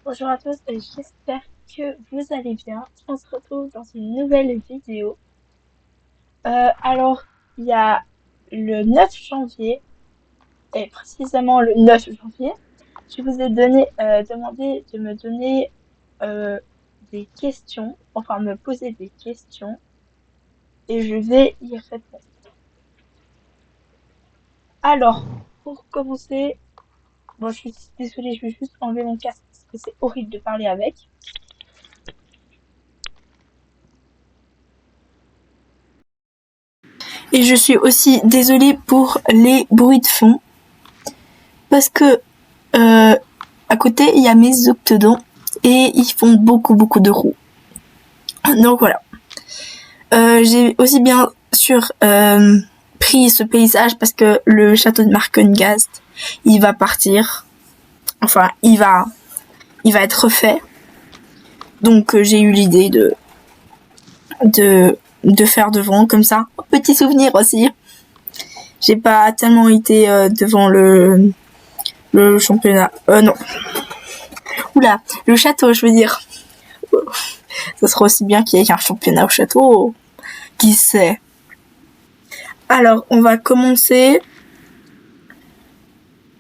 Bonjour à tous, j'espère que vous allez bien. On se retrouve dans une nouvelle vidéo. Alors, il y a le 9 janvier, et précisément le 9 janvier, je vous ai demandé de me donner euh, des questions, enfin me poser des questions, et je vais y répondre. Alors, pour commencer, bon, je suis désolée, je vais juste enlever mon casque parce que c'est horrible de parler avec. Et je suis aussi désolée pour les bruits de fond parce que à côté il y a mes octodons et ils font beaucoup de roues. Donc voilà. J'ai aussi bien sûr pris ce paysage parce que le château de Markengast, il va partir. Enfin, il va être refait. Donc j'ai eu l'idée de faire devant comme ça. Petit souvenir aussi. J'ai pas tellement été devant le championnat. Non. Oula, le château, je veux dire. Ça serait aussi bien qu'il y ait un championnat au château. Qui sait? Alors, on va commencer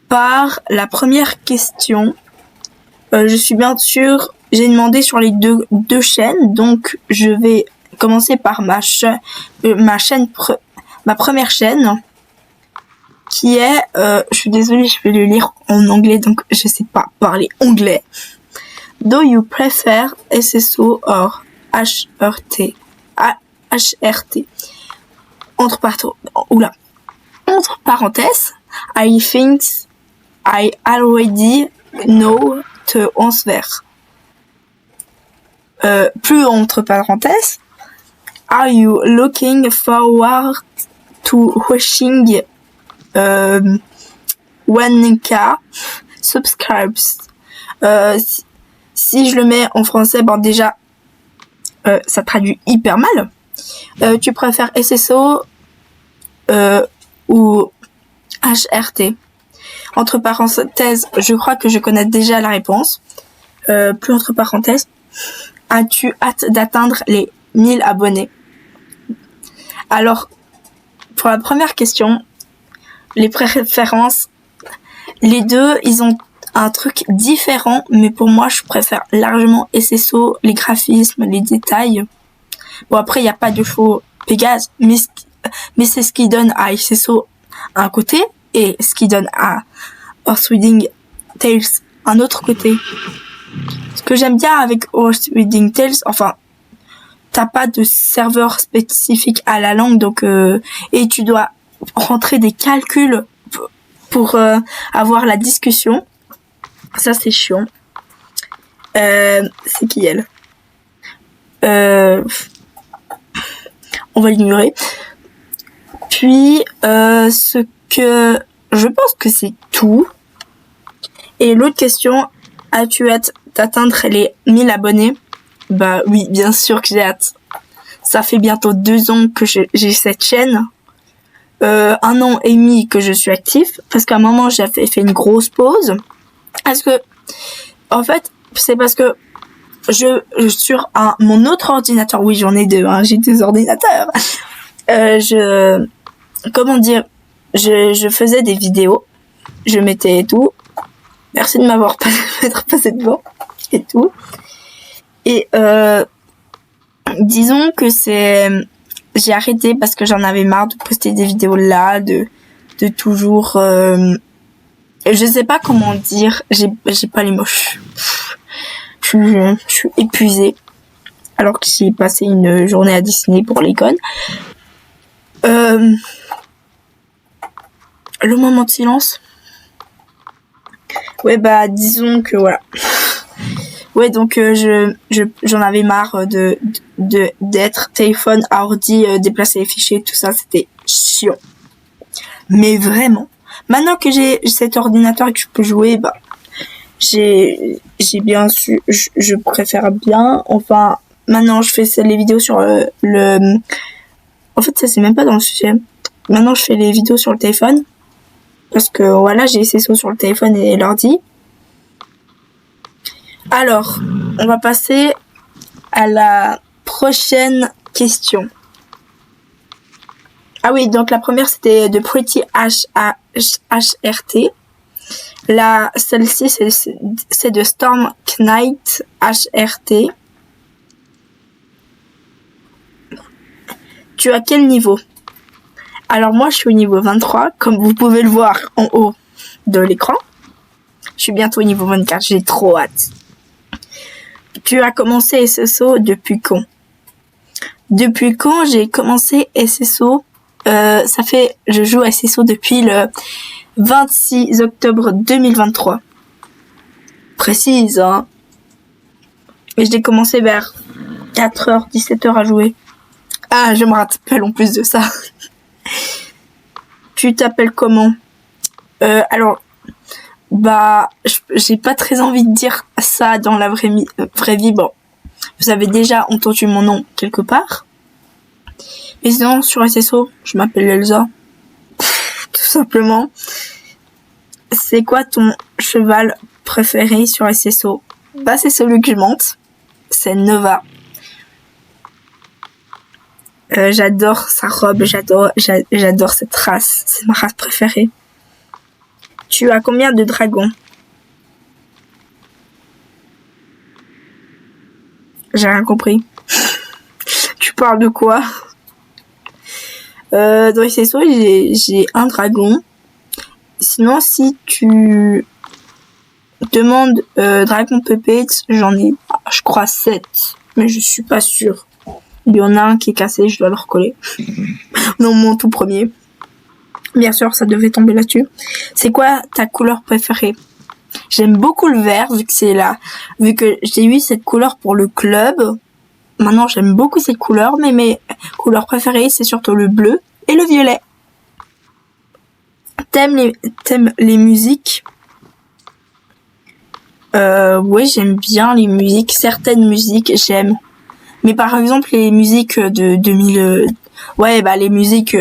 par la première question. Je suis bien sûre, j'ai demandé sur les deux chaînes, donc je vais commencer par ma première chaîne, qui est, je suis désolée, je vais le lire en anglais, donc je sais pas parler anglais. Do you prefer SSO or HRT? HRT. Entre parenthèses, I think I already know the answer. Plus entre parenthèses, are you looking forward to watching 1K subscribes? Si je le mets en français, bon déjà, ça traduit hyper mal. Tu préfères SSO ou HRT? Entre parenthèses, je crois que je connais déjà la réponse. Plus entre parenthèses, as-tu hâte d'atteindre les 1000 abonnés? Alors, pour la première question, les préférences, les deux, ils ont un truc différent, mais pour moi, je préfère largement SSO, les graphismes, les détails. Bon, après, il n'y a pas de faux Pégase, mais c'est ce qui donne à SSO un côté, et ce qui donne à Horse Reading Tales un autre côté. Ce que j'aime bien avec Horse Reading Tales, enfin, t'as pas de serveur spécifique à la langue, donc et tu dois rentrer des calculs pour avoir la discussion. Ça, c'est chiant. C'est qui elle? On va l'ignorer. Puis, ce que je pense que c'est tout. Et l'autre question, as-tu hâte d'atteindre les 1000 abonnés? Bah oui, bien sûr que j'ai hâte. Ça fait bientôt 2 ans que j'ai cette chaîne. 1 an et demi que je suis actif. Parce qu'à un moment, j'avais fait une grosse pause. Parce que, en fait, c'est parce que sur mon autre ordinateur, oui, j'en ai deux, hein, j'ai 2 ordinateurs. Comment dire, je faisais des vidéos, je mettais tout. Merci de m'avoir passé devant et tout. Et disons que j'ai arrêté parce que j'en avais marre de poster des vidéos là, de toujours. Je sais pas comment dire, j'ai pas les mots. Je suis épuisée alors que j'ai passé une journée à Disney pour l'école. Le moment de silence. Ouais, bah disons que voilà. Ouais, donc j'en avais marre d'être téléphone, ordi, déplacer les fichiers, tout ça, c'était chiant. Mais vraiment. Maintenant que j'ai cet ordinateur et que je peux jouer, bah j'ai bien su, je préfère bien. Enfin, maintenant je fais les vidéos sur le. En fait, ça c'est même pas dans le sujet. Maintenant, je fais les vidéos sur le téléphone parce que voilà, j'ai SSO sur le téléphone et l'ordi. Alors, on va passer à la prochaine question. Ah oui, donc la première c'était de Pretty HRT. Celle-ci c'est de Storm Knight HRT. Tu as quel niveau? Alors moi je suis au niveau 23, comme vous pouvez le voir en haut de l'écran. Je suis bientôt au niveau 24, j'ai trop hâte. Tu as commencé SSO depuis quand? Depuis quand j'ai commencé SSO? Je joue à SSO depuis le 26 octobre 2023. Précise, hein. Et je l'ai commencé vers 4h, 17h à jouer. Ah, je me rappelle en plus de ça. Tu t'appelles comment? Alors, j'ai pas très envie de dire ça dans la vraie vie. Bon, vous avez déjà entendu mon nom quelque part. Et sinon, sur SSO, je m'appelle Elsa. Tout simplement. C'est quoi ton cheval préféré sur SSO? C'est celui que je monte. C'est Nova. J'adore sa robe, j'adore cette race. C'est ma race préférée. Tu as combien de dragons? J'ai rien compris. Tu parles de quoi? Dans SSO, j'ai un dragon. Sinon, si tu demandes Dragon Puppet, j'en ai, je crois, 7. Mais je suis pas sûre. Il y en a un qui est cassé, je dois le recoller. Non, mon tout premier. Bien sûr, ça devait tomber là-dessus. C'est quoi ta couleur préférée? J'aime beaucoup le vert, vu que j'ai eu cette couleur pour le club. Maintenant, j'aime beaucoup cette couleur, mais mes couleurs préférées, c'est surtout le bleu et le violet. T'aimes les musiques? Oui, j'aime bien les musiques. Certaines musiques, j'aime. Mais par exemple, les musiques de 2000... les musiques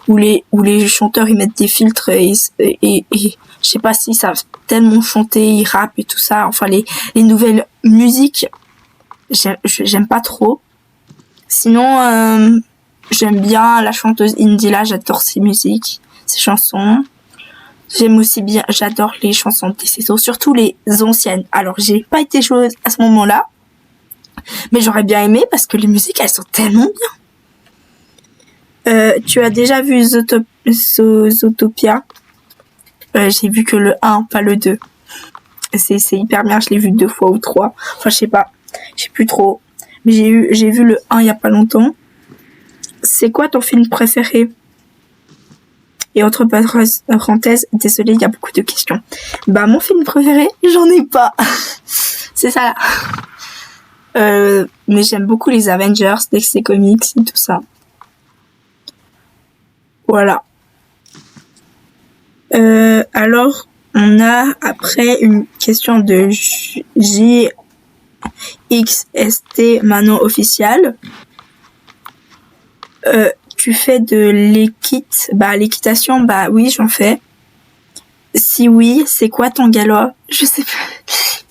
où les chanteurs ils mettent des filtres et je sais pas si savent tellement chanter, ils rappent et tout ça. Enfin, les nouvelles musiques, j'aime pas trop. Sinon, j'aime bien la chanteuse Indila, j'adore ses musiques, ses chansons. J'aime aussi bien, j'adore les chansons de TCSO, surtout les anciennes. Alors, j'ai pas été joueuse à ce moment-là, mais j'aurais bien aimé parce que les musiques, elles sont tellement bien. Tu as déjà vu Zootopia? J'ai vu que le 1, pas le 2. C'est hyper bien, je l'ai vu 2 fois ou 3. Enfin, je sais pas. Je sais plus trop. Mais j'ai vu le 1 il y a pas longtemps. C'est quoi ton film préféré? Et entre parenthèses, désolé, il y a beaucoup de questions. Mon film préféré, j'en ai pas. C'est ça. Mais j'aime beaucoup les Avengers, DC Comics et tout ça. Voilà. Alors, on a après une question de JXST Manon official. Tu fais de l'équitation? Oui, j'en fais. Si oui, c'est quoi ton galop? Je sais pas.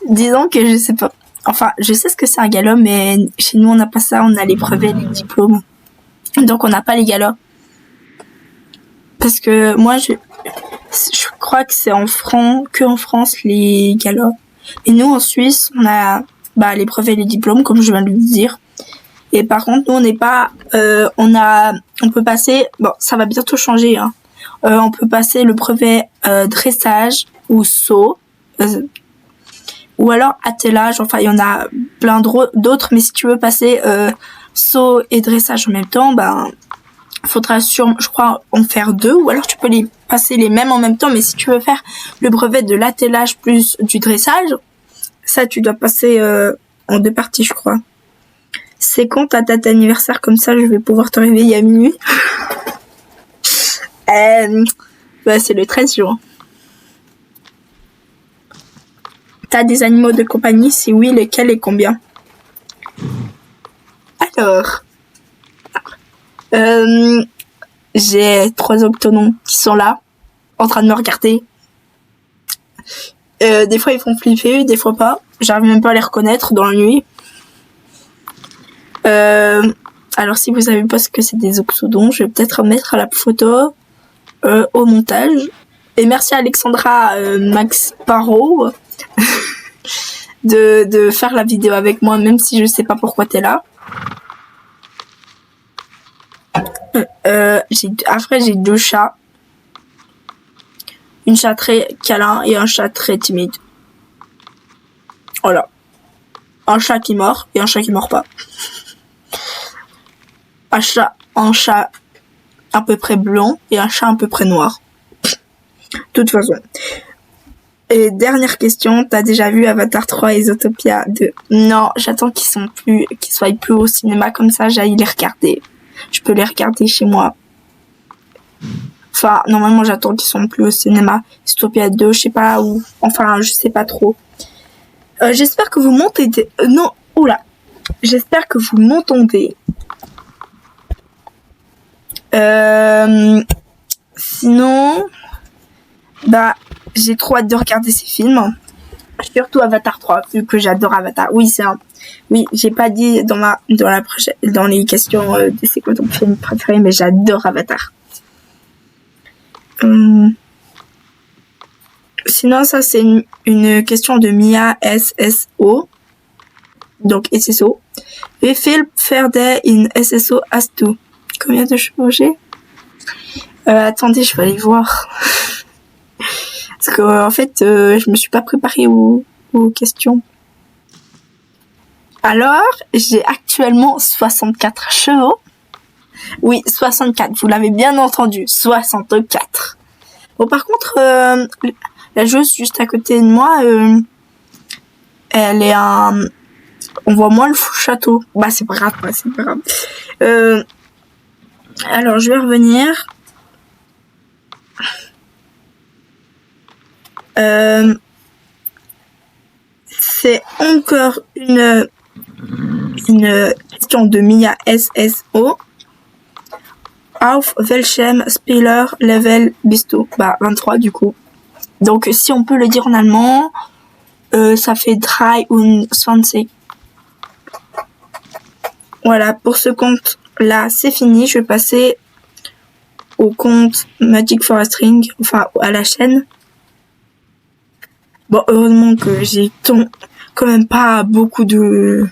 Disons que je sais pas. Enfin, je sais ce que c'est un galop, mais chez nous on n'a pas ça, on a les brevets, les diplômes. Donc on n'a pas les galops. Parce que moi je crois que c'est en France les galops. Et nous en Suisse, on a les brevets et les diplômes, comme je viens de le dire. Et par contre, nous on n'est pas on peut passer, ça va bientôt changer, hein. On peut passer le brevet dressage ou saut, ou alors attelage. Enfin, il y en a plein d'autres, mais si tu veux passer saut et dressage en même temps, faudra je crois, en faire 2, ou alors tu peux les passer les mêmes en même temps. Mais si tu veux faire le brevet de l'attelage plus du dressage, ça tu dois passer en 2 parties, je crois. C'est quand ta date d'anniversaire? Comme ça, je vais pouvoir te réveiller à minuit. C'est le 13 juin. T'as des animaux de compagnie? Si oui, lesquels et combien? Alors, j'ai 3 octonons qui sont là, en train de me regarder. Des fois, ils font flipper, des fois pas. j'arrive même pas à les reconnaître dans la nuit. Alors si vous savez pas ce que c'est des oxodons, je vais peut-être mettre la photo au montage. Et merci à Alexandra Max Parot de faire la vidéo avec moi, même si je sais pas pourquoi t'es là. Après j'ai 2 chats. Une chat très câlin et un chat très timide. Voilà. Un chat qui mord et un chat qui mord pas. Un chat à peu près blanc et un chat à peu près noir. De toute façon. Et dernière question, t'as déjà vu Avatar 3 et Zootopia 2? Non, j'attends qu'ils soient plus au cinéma, comme ça j'aille les regarder. Je peux les regarder chez moi. Enfin, normalement j'attends qu'ils sont plus au cinéma. Zootopia 2, je sais pas où. Enfin, je sais pas trop. J'espère que vous m'entendez. Non, oula. J'espère que vous m'entendez. Sinon, bah, j'ai trop hâte de regarder ces films. Surtout Avatar 3, vu que j'adore Avatar. Oui, j'ai pas dit dans les questions de c'est quoi ton film préféré, mais j'adore Avatar. Sinon, ça, c'est une question de Mia SSO. Donc, SSO. Wie viel Pferde in SSO hast du? Combien de chevaux j'ai? Attendez, je vais aller voir. Parce que, en fait, je me suis pas préparée aux questions. Alors, j'ai actuellement 64 chevaux. Oui, 64. Vous l'avez bien entendu. 64. Bon, par contre, la joueuse juste à côté de moi, elle est on voit moins le château. Bah, c'est pas grave, c'est pas grave. Alors, je vais revenir. C'est encore une question de Mia SSO. Auf welchem Spieler Level bist du? Bah, 23 du coup. Donc, si on peut le dire en allemand, ça fait 23. Voilà, pour ce compte-là, c'est fini. Je vais passer au compte Magic Forest Ring, enfin, à la chaîne. Bon, heureusement que j'ai quand même pas beaucoup de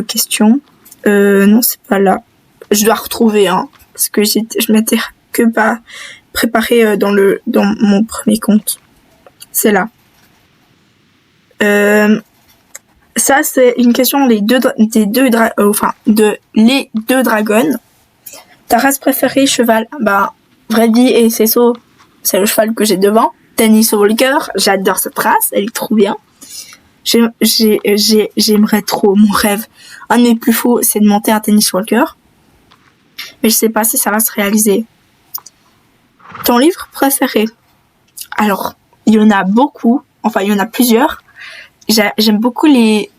questions. Non, c'est pas là. Je dois retrouver, parce que je m'étais que pas préparé dans mon premier compte. C'est là. Ça, c'est une question les deux dragons. Ta race préférée, cheval? Bah, Vredi et Cesso, c'est le cheval que j'ai devant. Tennis Walker, j'adore cette race, elle est trop bien. J'aimerais trop, mon rêve. Un de mes plus fous, c'est de monter un Tennis Walker. Mais je sais pas si ça va se réaliser. Ton livre préféré? Alors, il y en a beaucoup. Enfin, il y en a plusieurs. J'aime beaucoup les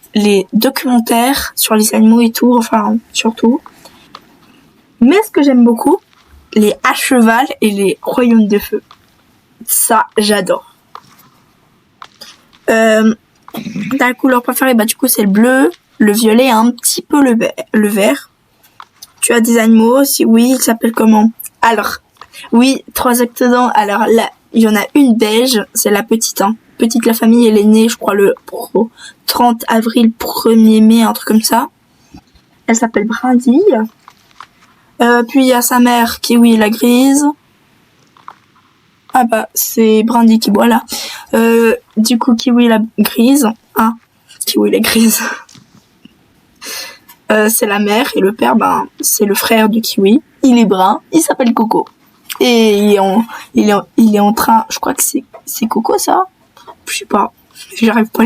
documentaires sur les animaux et tout. Enfin, surtout. Mais ce que j'aime beaucoup, les à cheval et les royaumes de feu. Ça, j'adore. Ta couleur préférée, bah du coup, c'est le bleu, le violet et un petit peu le vert. Tu as des animaux? Si oui, ils s'appellent comment? Alors, oui, 3 octodons. Alors là, il y en a une beige, c'est la petite. Petite, la famille, elle est née, je crois, le 30 avril, 1er mai, un truc comme ça. Elle s'appelle Brindille. Puis il y a sa mère, Kiwi, la grise. Ah bah, c'est Brindille qui boit là. Du coup, Kiwi, la grise. Kiwi, la grise. C'est la mère et le père, c'est le frère de Kiwi. Il est brun, il s'appelle Coco. Et il est en train, je crois que c'est Coco ça. Je sais pas, j'arrive pas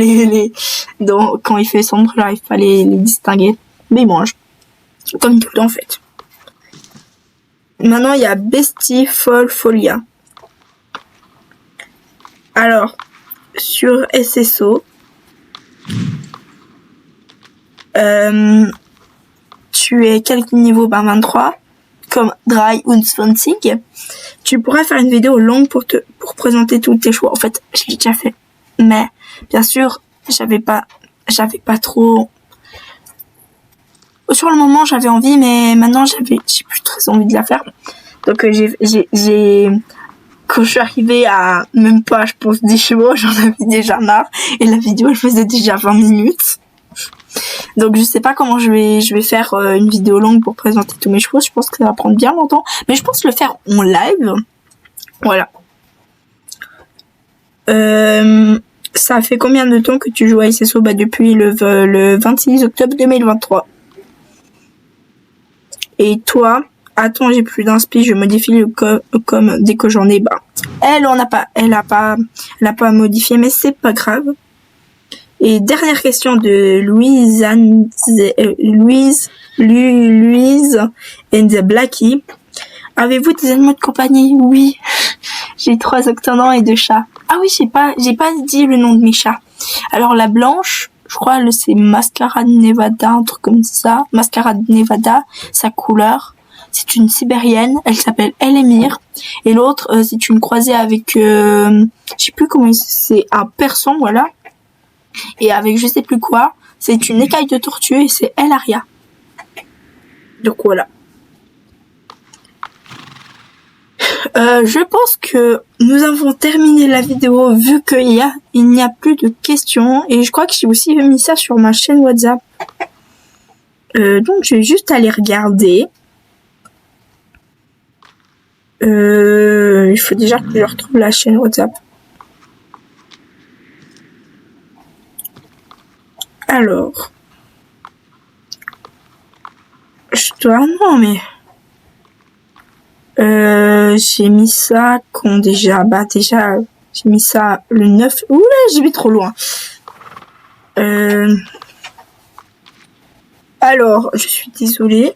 quand il fait sombre, j'arrive pas à les distinguer. Mais il mange, comme tout le temps en fait. Maintenant il y a Bestifolia. Alors sur SSO. Tu es quel niveau? 23. Comme Dry und 20. Tu pourrais faire une vidéo longue pour présenter tous tes choix. En fait, je l'ai déjà fait. Mais Bien sûr, j'avais pas trop. Sur le moment, j'avais envie, mais maintenant, j'ai plus très envie de la faire. Donc, quand je suis arrivée à même pas, je pense, 10 chevaux, j'en avais déjà marre. Et la vidéo, elle faisait déjà 20 minutes. Donc, je sais pas comment je vais faire une vidéo longue pour présenter tous mes chevaux. Je pense que ça va prendre bien longtemps. Mais je pense le faire en live. Voilà. Ça fait combien de temps que tu joues à SSO? Depuis le 26 octobre 2023. Et toi? Attends, j'ai plus d'inspi, je modifie le com dès que j'en ai. Elle a pas modifié, mais c'est pas grave. Et dernière question de Louise and the Blackie. Avez-vous des animaux de compagnie? Oui. J'ai 3 octonans et 2 chats. Ah oui, j'ai pas dit le nom de mes chats. Alors la blanche, je crois c'est Mascarade Nevada, un truc comme ça. Mascarade Nevada, sa couleur. C'est une sibérienne, elle s'appelle Elémir. Et l'autre, c'est une croisée avec, je sais plus comment c'est, un persan, voilà. Et avec je sais plus quoi, c'est une écaille de tortue et c'est Elaria. Donc voilà. Je pense que nous avons terminé la vidéo vu qu'il n'y a plus de questions. Et je crois que j'ai aussi mis ça sur ma chaîne WhatsApp. Donc je vais juste aller regarder. Il faut déjà que je retrouve la chaîne WhatsApp. Alors. Non mais... j'ai mis ça quand déjà... j'ai mis ça le 9... Oula, j'ai mis trop loin. Alors, je suis désolée.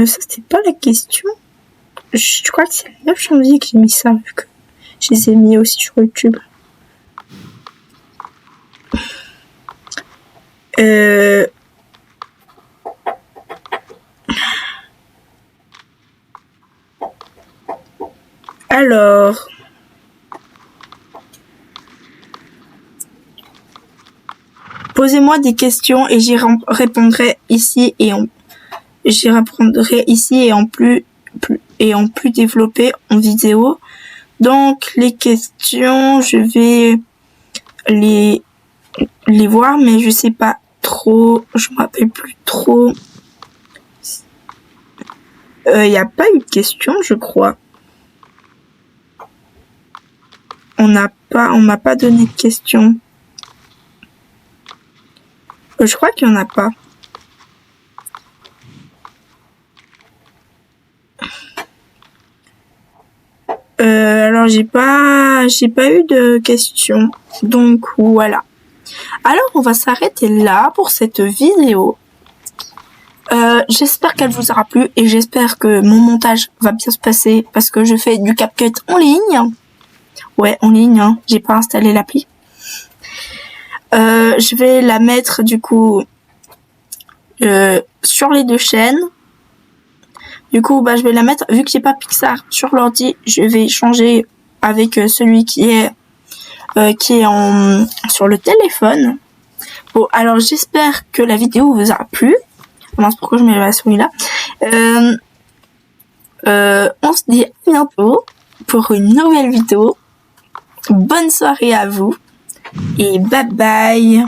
Ça c'était pas la question. Je crois que c'est le 9 janvier que j'ai mis ça, vu que je les ai mis aussi sur YouTube. Alors... Posez-moi des questions et j'y répondrai ici et en plus développé en vidéo. Donc les questions, je vais les voir, mais je sais pas trop, je me rappelle plus trop. Y a pas eu de questions, je crois. On m'a pas donné de questions. Je crois qu'il y en a pas. Alors j'ai pas eu de questions. Donc voilà. Alors on va s'arrêter là pour cette vidéo. J'espère qu'elle vous aura plu et j'espère que mon montage va bien se passer parce que je fais du CapCut en ligne. Ouais, en ligne, hein. J'ai pas installé l'appli. Je vais la mettre du coup sur les 2 chaînes. Du coup, je vais la mettre, vu que j'ai pas Pixar sur l'ordi, je vais changer avec celui qui est sur le téléphone. Bon, alors j'espère que la vidéo vous aura plu. Mince, pourquoi je mets la souris là? On se dit à bientôt pour une nouvelle vidéo. Bonne soirée à vous et bye bye.